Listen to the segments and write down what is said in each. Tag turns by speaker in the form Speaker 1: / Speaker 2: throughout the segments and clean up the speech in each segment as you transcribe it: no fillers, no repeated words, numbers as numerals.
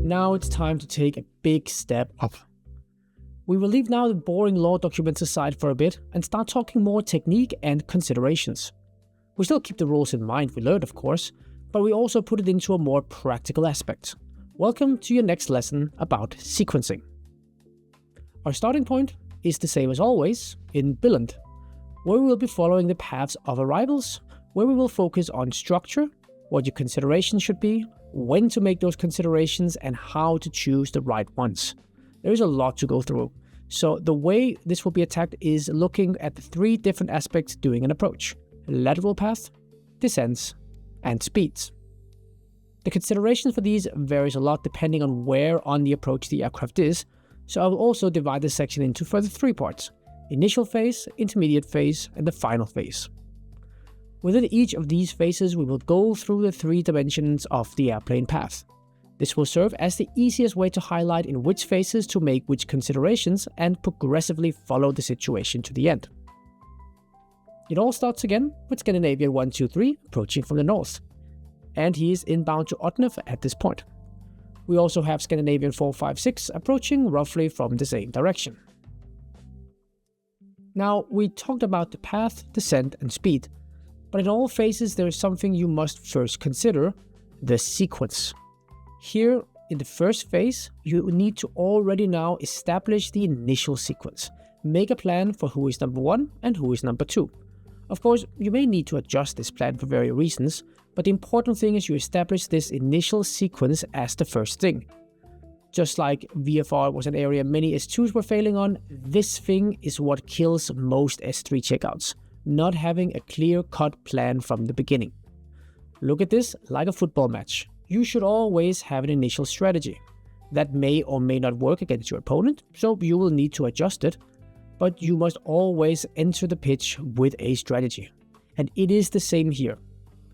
Speaker 1: Now it's time to take a big step up. We will leave now the boring law documents aside for a bit and start talking more technique and considerations. We still keep the rules in mind we learned, of course, but we also put it into a more practical aspect. Welcome to your next lesson about sequencing. Our starting point is the same as always in Billund, where we will be following the paths of arrivals, where we will focus on structure, what your considerations should be, when to make those considerations, and how to choose the right ones. There is a lot to go through. So the way this will be attacked is looking at the three different aspects doing an approach: lateral path, descents, and speeds. The considerations for these varies a lot depending on where on the approach the aircraft is, so I will also divide this section into further three parts: initial phase, intermediate phase, and the final phase. Within each of these phases, we will go through the three dimensions of the airplane path. This will serve as the easiest way to highlight in which phases to make which considerations and progressively follow the situation to the end. It all starts again with Scandinavian 123 approaching from the north, and he is inbound to Otnef at this point. We also have Scandinavian 456 approaching roughly from the same direction. Now, we talked about the path, descent, and speed, but in all phases there is something you must first consider: the sequence. Here, in the first phase, you need to already now establish the initial sequence. Make a plan for who is number one and who is number two. Of course, you may need to adjust this plan for various reasons, but the important thing is you establish this initial sequence as the first thing. Just like VFR was an area many S2s were failing on, this thing is what kills most S3 checkouts: not having a clear-cut plan from the beginning. Look at this like a football match. You should always have an initial strategy. That may or may not work against your opponent, so you will need to adjust it, but you must always enter the pitch with a strategy. And it is the same here.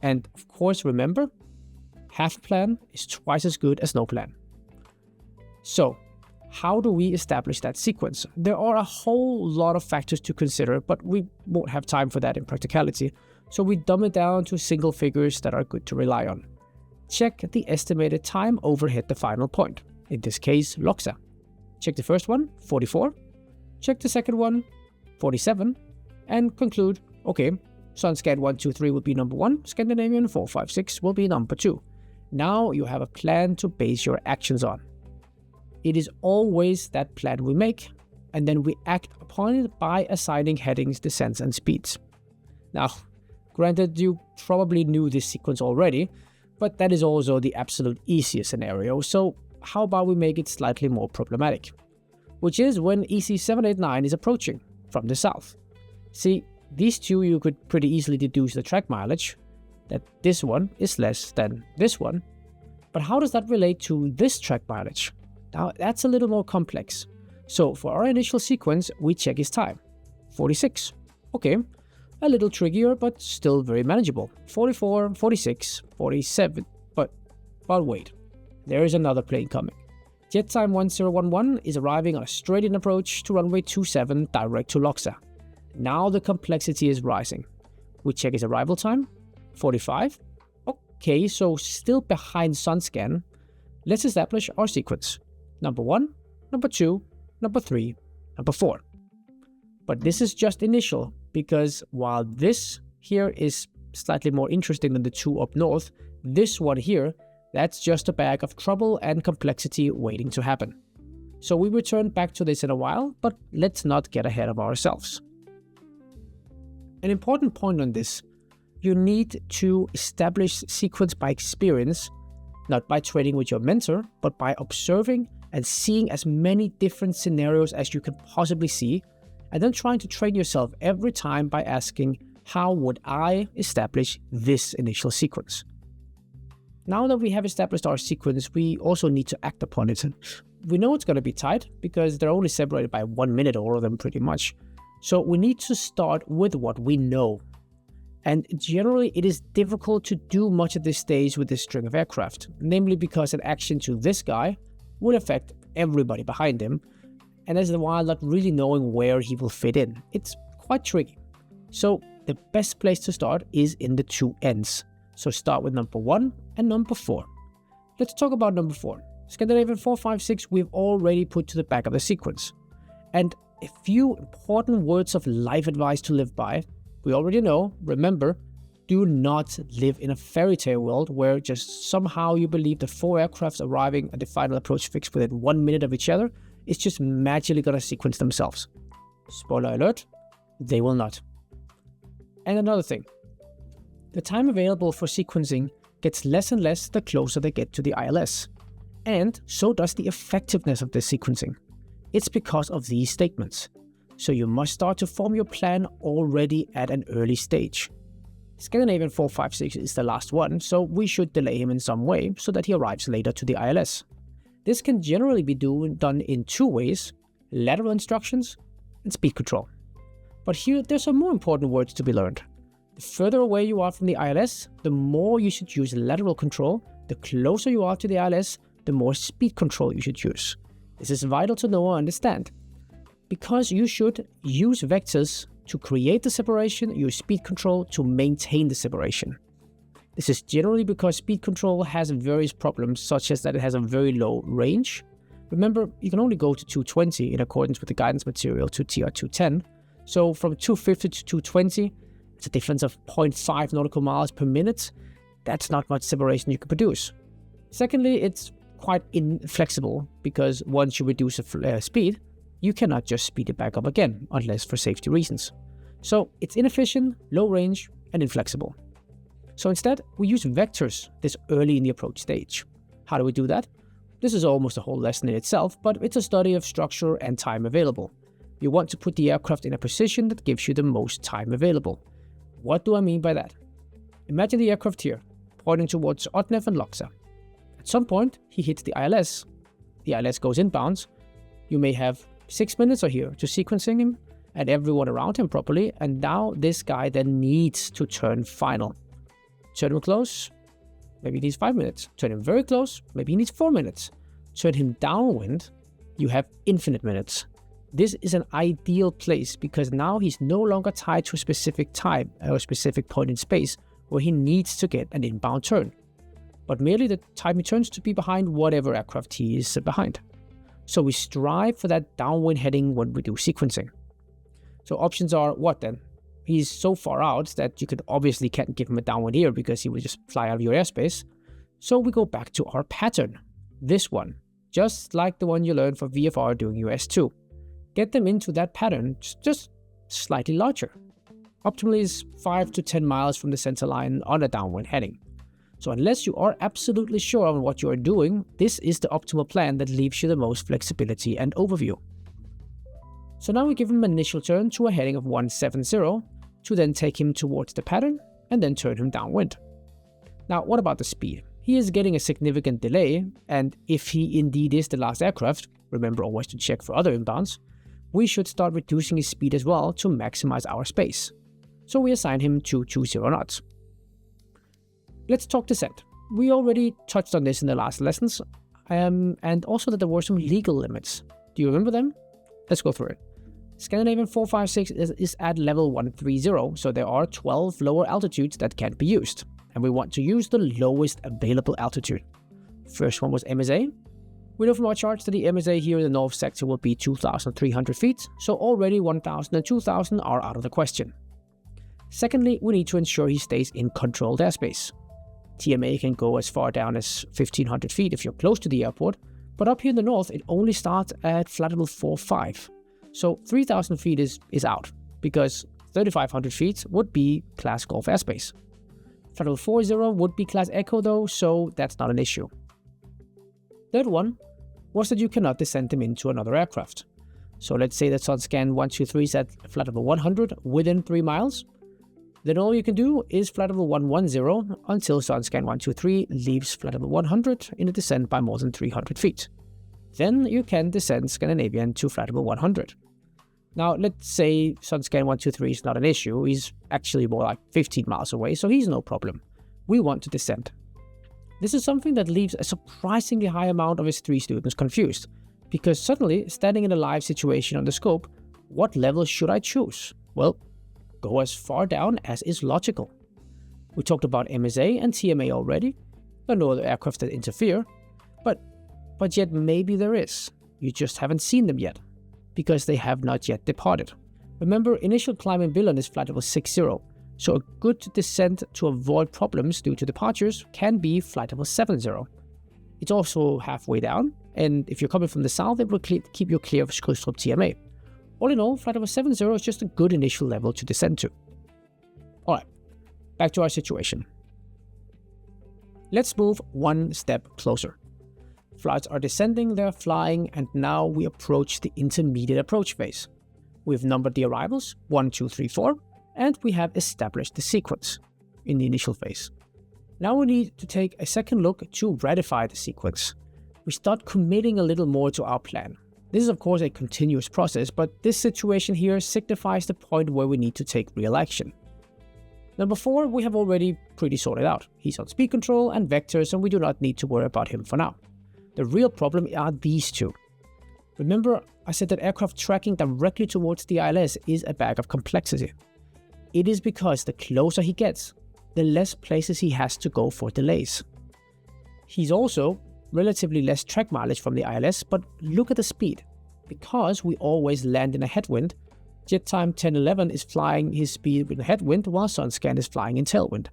Speaker 1: And of course, remember, half plan is twice as good as no plan. So, how do we establish that sequence? There are a whole lot of factors to consider, but we won't have time for that in practicality, so we dumb it down to single figures that are good to rely on. Check the estimated time overhead the final point, in this case Loksa. Check the first one, 44. Check the second one, 47. And conclude, okay, Sunscan 123 will be number 1, Scandinavian 456 will be number 2. Now you have a plan to base your actions on. It is always that plan we make, and then we act upon it by assigning headings, descents, and speeds. Now, granted, you probably knew this sequence already, but that is also the absolute easiest scenario, so how about we make it slightly more problematic? Which is when EC789 is approaching from the south. See, these two you could pretty easily deduce the track mileage, that this one is less than this one, but how does that relate to this track mileage? Now that's a little more complex. So for our initial sequence, we check his time. 46. Okay, a little trickier, but still very manageable. 44, 46, 47, but wait, there is another plane coming. Jet time 1011 is arriving on a straight-in approach to runway 27 direct to Loksa. Now the complexity is rising. We check his arrival time, 45. Okay, so still behind Sunscan. Let's establish our sequence. Number 1, number 2, number 3, number 4. But this is just initial, because while this here is slightly more interesting than the two up north, this one here, that's just a bag of trouble and complexity waiting to happen. So we return back to this in a while, but let's not get ahead of ourselves. An important point on this: you need to establish sequence by experience, not by training with your mentor, but by observing and seeing as many different scenarios as you can possibly see, and then trying to train yourself every time by asking, how would I establish this initial sequence? Now that we have established our sequence, we also need to act upon it. We know it's going to be tight because they're only separated by 1 minute, all of them pretty much. So we need to start with what we know. And generally it is difficult to do much at this stage with this string of aircraft, namely because an action to this guy would affect everybody behind him, and as the while not really knowing where he will fit in. It's quite tricky. So the best place to start is in the two ends. So start with number 1 and number 4. Let's talk about number 4. Scandinavian 456 we've already put to the back of the sequence. And a few important words of life advice to live by. We already know, remember, do not live in a fairy tale world where just somehow you believe that 4 aircrafts arriving at the final approach fix within 1 minute of each other is just magically gonna sequence themselves. Spoiler alert, they will not. And another thing, the time available for sequencing gets less and less the closer they get to the ILS. And so does the effectiveness of this sequencing. It's because of these statements. So you must start to form your plan already at an early stage. Scandinavian 456 is the last one, so we should delay him in some way so that he arrives later to the ILS. This can generally be done in 2 ways, lateral instructions and speed control. But here there's some more important words to be learned. The further away you are from the ILS, the more you should use lateral control. The closer you are to the ILS, the more speed control you should use. This is vital to know and understand, because you should use vectors to create the separation, use speed control to maintain the separation. This is generally because speed control has various problems, such as that it has a very low range. Remember, you can only go to 220 in accordance with the guidance material to TR210. So from 250 to 220, it's a difference of 0.5 nautical miles per minute. That's not much separation you can produce. Secondly, it's quite inflexible because once you reduce the speed, you cannot just speed it back up again, unless for safety reasons. So it's inefficient, low range, and inflexible. So instead, we use vectors this early in the approach stage. How do we do that? This is almost a whole lesson in itself, but it's a study of structure and time available. You want to put the aircraft in a position that gives you the most time available. What do I mean by that? Imagine the aircraft here, pointing towards Otnev and Loksa. At some point, he hits the ILS. The ILS goes inbounds. You may have 6 minutes or here to sequencing him and everyone around him properly, and now this guy then needs to turn final. Turn him close, maybe he needs 5 minutes. Turn him very close, maybe he needs 4 minutes. Turn him downwind, you have infinite minutes. This is an ideal place because now he's no longer tied to a specific time or a specific point in space where he needs to get an inbound turn, but merely the time he turns to be behind whatever aircraft he is behind. So we strive for that downwind heading when we do sequencing. So options are what then? He's so far out that you obviously can't give him a downwind here because he will just fly out of your airspace. So we go back to our pattern. This one, just like the one you learned for VFR doing US2. Get them into that pattern, just slightly larger. Optimally is 5 to 10 miles from the center line on a downwind heading. So unless you are absolutely sure on what you are doing, this is the optimal plan that leaves you the most flexibility and overview. So now we give him an initial turn to a heading of 170 to then take him towards the pattern and then turn him downwind. Now, what about the speed? He is getting a significant delay, and if he indeed is the last aircraft, remember always to check for other inbounds, we should start reducing his speed as well to maximize our space. So we assign him to 20 knots. Let's talk descent. We already touched on this in the last lessons, and also that there were some legal limits. Do you remember them? Let's go through it. Scandinavian 456 is at level 130, so there are 12 lower altitudes that can't be used, and we want to use the lowest available altitude. First one was MSA. We know from our charts that the MSA here in the north sector will be 2,300 feet, so already 1,000 and 2,000 are out of the question. Secondly, we need to ensure he stays in controlled airspace. TMA can go as far down as 1,500 feet if you're close to the airport, but up here in the north, it only starts at flight level 45. So 3,000 feet is out, because 3,500 feet would be class Golf airspace. Flight level 40 would be class Echo though, so that's not an issue. Third one was that you cannot descend them into another aircraft. So let's say that Sunscan 123 is at flight level 100 within 3 miles. Then all you can do is flight level 110 until Sunscan 123 leaves flight level 100 in a descent by more than 300 feet. Then you can descend Scandinavian to flight level 100. Now, let's say Sunscan 123 is not an issue. He's actually more like 15 miles away, so he's no problem. We want to descend. This is something that leaves a surprisingly high amount of his 3 students confused, because suddenly, standing in a live situation on the scope, what level should I choose? Well, go as far down as is logical. We talked about MSA and TMA already. There are no other aircraft that interfere, but yet maybe there is. You just haven't seen them yet, because they have not yet departed. Remember, initial climb in Billund is flight level 60, so a good descent to avoid problems due to departures can be flight level 70. It's also halfway down, and if you're coming from the south, it will keep you clear of Skrydstrup TMA. All in all, flight level 70 is just a good initial level to descend to. Alright, back to our situation. Let's move one step closer. Flights are descending, they're flying, and now we approach the intermediate approach phase. We've numbered the arrivals, 1, 2, 3, 4, and we have established the sequence in the initial phase. Now we need to take a second look to ratify the sequence. We start committing a little more to our plan. This is of course a continuous process, but this situation here signifies the point where we need to take real action. Number 4, we have already pretty sorted out. He's on speed control and vectors, and we do not need to worry about him for now. The real problem are these two. Remember, I said that aircraft tracking directly towards the ILS is a bag of complexity. It is because the closer he gets, the less places he has to go for delays. He's also relatively less track mileage from the ILS, but look at the speed. Because we always land in a headwind, JetTime 1011 is flying his speed with a headwind while SunScan is flying in tailwind.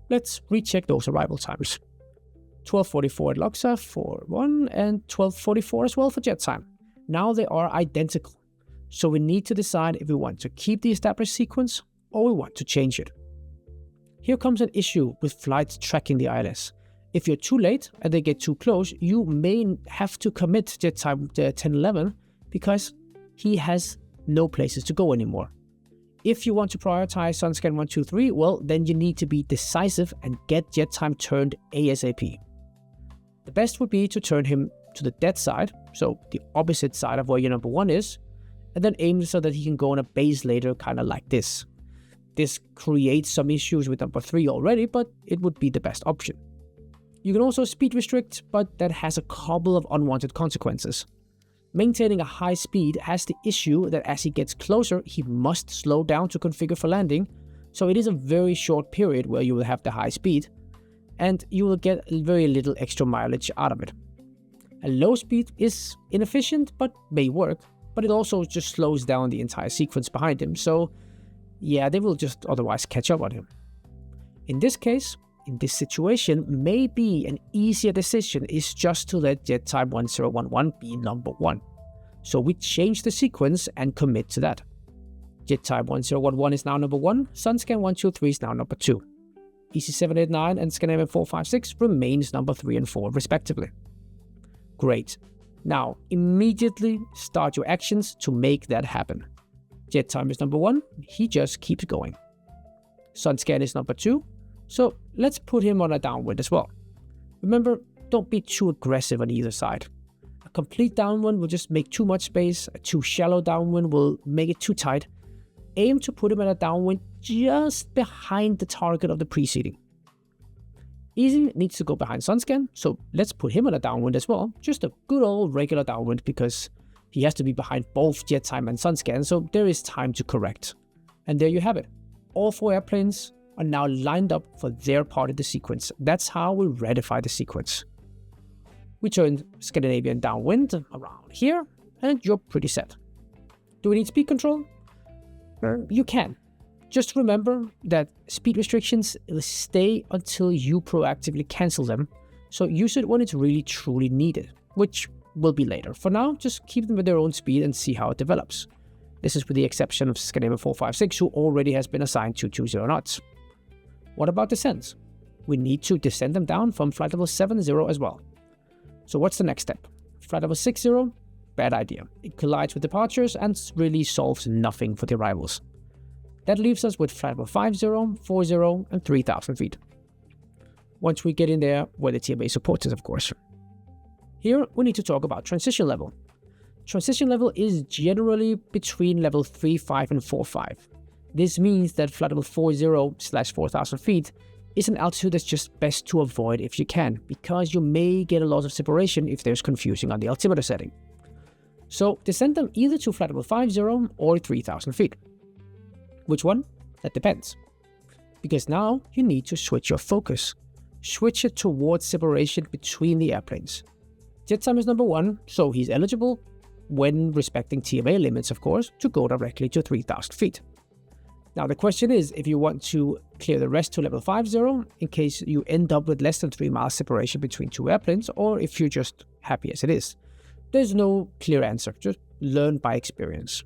Speaker 1: Let's recheck those arrival times. 12:44 at LOXA for 1 and 12:44 as well for JetTime. Now they are identical, so we need to decide if we want to keep the established sequence or we want to change it. Here comes an issue with flights tracking the ILS. If you're too late and they get too close, you may have to commit JetTime 1011 because he has no places to go anymore. If you want to prioritize SunScan 123, well, then you need to be decisive and get JetTime turned ASAP. The best would be to turn him to the dead side, so the opposite side of where your number 1 is, and then aim so that he can go on a base later, kind of like this. This creates some issues with number 3 already, but it would be the best option. You can also speed restrict, but that has a couple of unwanted consequences. Maintaining a high speed has the issue that as he gets closer, he must slow down to configure for landing, so it is a very short period where you will have the high speed, and you will get very little extra mileage out of it. A low speed is inefficient, but may work, but it also just slows down the entire sequence behind him, so yeah, they will just otherwise catch up on him. In this case, in this situation, maybe an easier decision is just to let JetTime 1011 be number 1. So we change the sequence and commit to that. JetTime 1011 is now number 1, SunScan 123 is now number 2. EC789 and Scandinavian 456 remains number 3 and 4 respectively. Great. Now, immediately start your actions to make that happen. JetTime is number 1, he just keeps going. SunScan is number 2, so let's put him on a downwind as well. Remember, don't be too aggressive on either side. A complete downwind will just make too much space, a too shallow downwind will make it too tight. Aim to put him at a downwind just behind the target of the preceding. Easy needs to go behind SunScan, so let's put him on a downwind as well. Just a good old regular downwind because he has to be behind both JetTime and SunScan, so there is time to correct. And there you have it. All 4 airplanes are now lined up for their part of the sequence. That's how we ratify the sequence. We turn Scandinavian downwind around here, and you're pretty set. Do we need speed control? You can. Just remember that speed restrictions will stay until you proactively cancel them, so use it when it's really truly needed, which will be later. For now, just keep them at their own speed and see how it develops. This is with the exception of Scandinavian 456, who already has been assigned 220 knots. What about descents? We need to descend them down from flight level 70 as well. So what's the next step? Flight level 60? Bad idea. It collides with departures and really solves nothing for the arrivals. That leaves us with flight level 50, 40, and 3000 feet. Once we get in there, where the TMA supports us, of course. Here, we need to talk about transition level. Transition level is generally between level 3, 5, and 4, 5. This means that flight level 40/4000 feet is an altitude that's just best to avoid if you can, because you may get a lot of separation if there's confusion on the altimeter setting. So descend them either to flight level 50 or 3000 feet. Which one? That depends. Because now you need to switch your focus. switch it towards separation between the airplanes. Jet time is number 1, so he's eligible, when respecting TMA limits of course, to go directly to 3,000 feet. Now the question is if you want to clear the rest to level 50 in case you end up with less than 3 miles separation between 2 airplanes, or if you're just happy as it is. There's no clear answer, just learn by experience.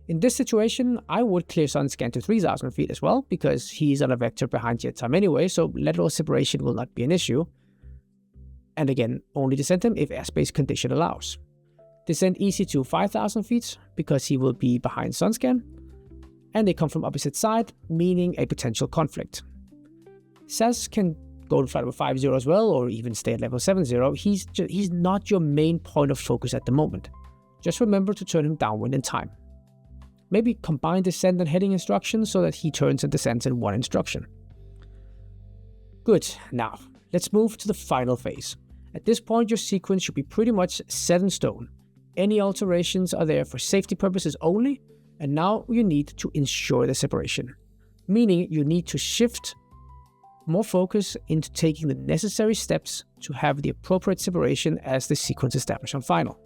Speaker 1: In this situation, I would clear Sunscan to 3,000 feet as well, because he's on a vector behind jet time anyway, so lateral separation will not be an issue. And again, only descend him if airspace condition allows. Descend easy to 5,000 feet, because he will be behind Sunscan, and they come from opposite side, meaning a potential conflict. SAS can go to flight level 50 as well, or even stay at level 70. He's not your main point of focus at the moment. Just remember to turn him downwind in time. Maybe combine descent and heading instructions so that he turns and descends in one instruction. Good, now let's move to the final phase. At this point your sequence should be pretty much set in stone. Any alterations are there for safety purposes only, and now you need to ensure the separation. Meaning you need to shift more focus into taking the necessary steps to have the appropriate separation as the sequence established on final.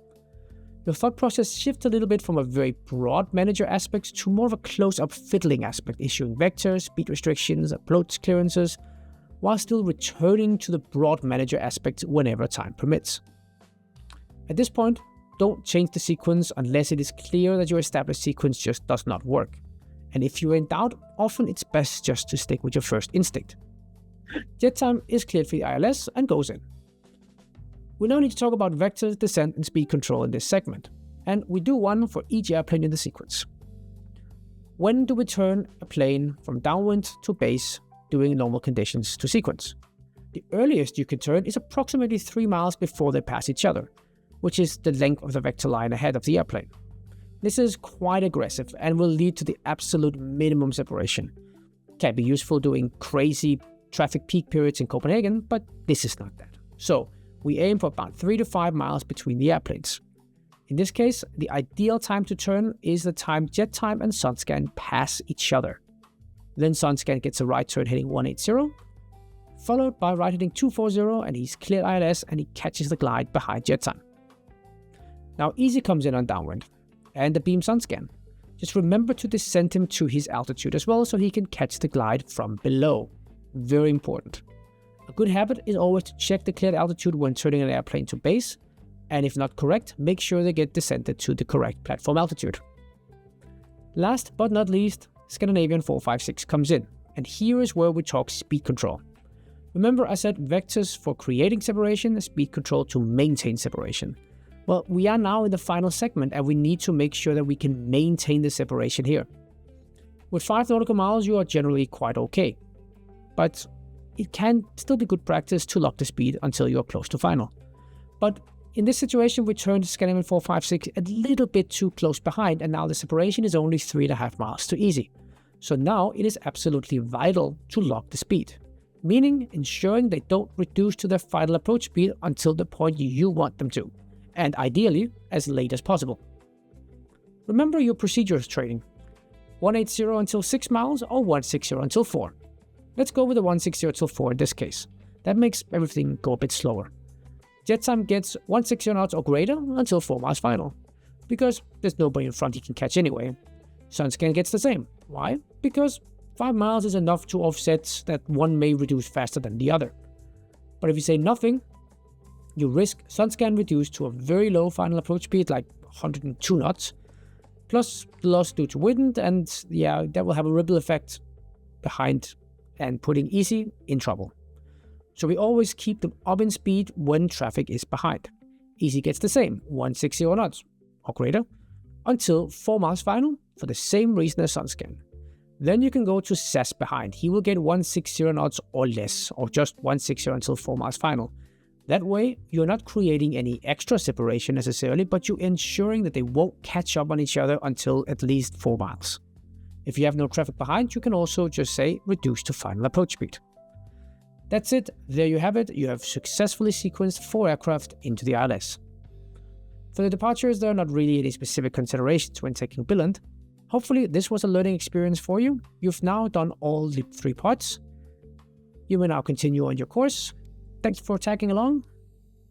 Speaker 1: Your thought process shifts a little bit from a very broad manager aspect to more of a close-up fiddling aspect, issuing vectors, speed restrictions, approach clearances, while still returning to the broad manager aspect whenever time permits. At this point, don't change the sequence unless it is clear that your established sequence just does not work. And if you're in doubt, often it's best just to stick with your first instinct. Jet time is cleared for the ILS and goes in. We now need to talk about vectors, descent, and speed control in this segment, and we do one for each airplane in the sequence. When do we turn a plane from downwind to base during normal conditions to sequence? The earliest you can turn is approximately 3 miles before they pass each other, which is the length of the vector line ahead of the airplane. This is quite aggressive and will lead to the absolute minimum separation. Can be useful during crazy traffic peak periods in Copenhagen, but this is not that. So we aim for about 3 to 5 miles between the airplanes. In this case, the ideal time to turn is the time jet time and Sunscan pass each other. Then Sunscan gets a right turn heading 180, followed by right heading 240, and he's cleared ILS and he catches the glide behind jet time. Now Easy comes in on downwind, and the beam Sunscan. Just remember to descend him to his altitude as well so he can catch the glide from below. Very important. A good habit is always to check the cleared altitude when turning an airplane to base, and if not correct, make sure they get descended to the correct platform altitude. Last but not least, Scandinavian 456 comes in, and here is where we talk speed control. Remember I said vectors for creating separation, speed control to maintain separation. Well, we are now in the final segment and we need to make sure that we can maintain the separation here. With 5 nautical miles you are generally quite okay, but it can still be good practice to lock the speed until you are close to final. But in this situation we turned Scandinavian 456 a little bit too close behind, and now the separation is only 3.5 miles to Easy. So now it is absolutely vital to lock the speed, meaning ensuring they don't reduce to their final approach speed until the point you want them to, and ideally as late as possible. Remember your procedures training. 180 until 6 miles or 160 until 4. Let's go with the 160 till 4 in this case. That makes everything go a bit slower. Jet time gets 160 knots or greater until 4 miles final, because there's nobody in front he can catch anyway. Sunscan gets the same. Why? Because 5 miles is enough to offset that one may reduce faster than the other. But if you say nothing, you risk Sunscan reduced to a very low final approach speed, like 102 knots, plus loss due to wind, and yeah, that will have a ripple effect behind and putting Easy in trouble. So we always keep them up in speed when traffic is behind. Easy gets the same, 160 knots or greater, until 4 miles final for the same reason as Sunscan. Then you can go to SAS behind. He will get 160 knots or less, or just 160 until 4 miles final. That way, you're not creating any extra separation necessarily, but you're ensuring that they won't catch up on each other until at least 4 miles. If you have no traffic behind, you can also just say reduce to final approach speed. That's it, there you have it, you have successfully sequenced 4 aircraft into the ILS. For the departures, there are not really any specific considerations when taking Billund. Hopefully this was a learning experience for you. You've now done all the 3 parts. You may now continue on your course. Thanks for tagging along.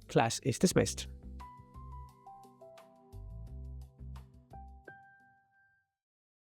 Speaker 1: Class is dismissed.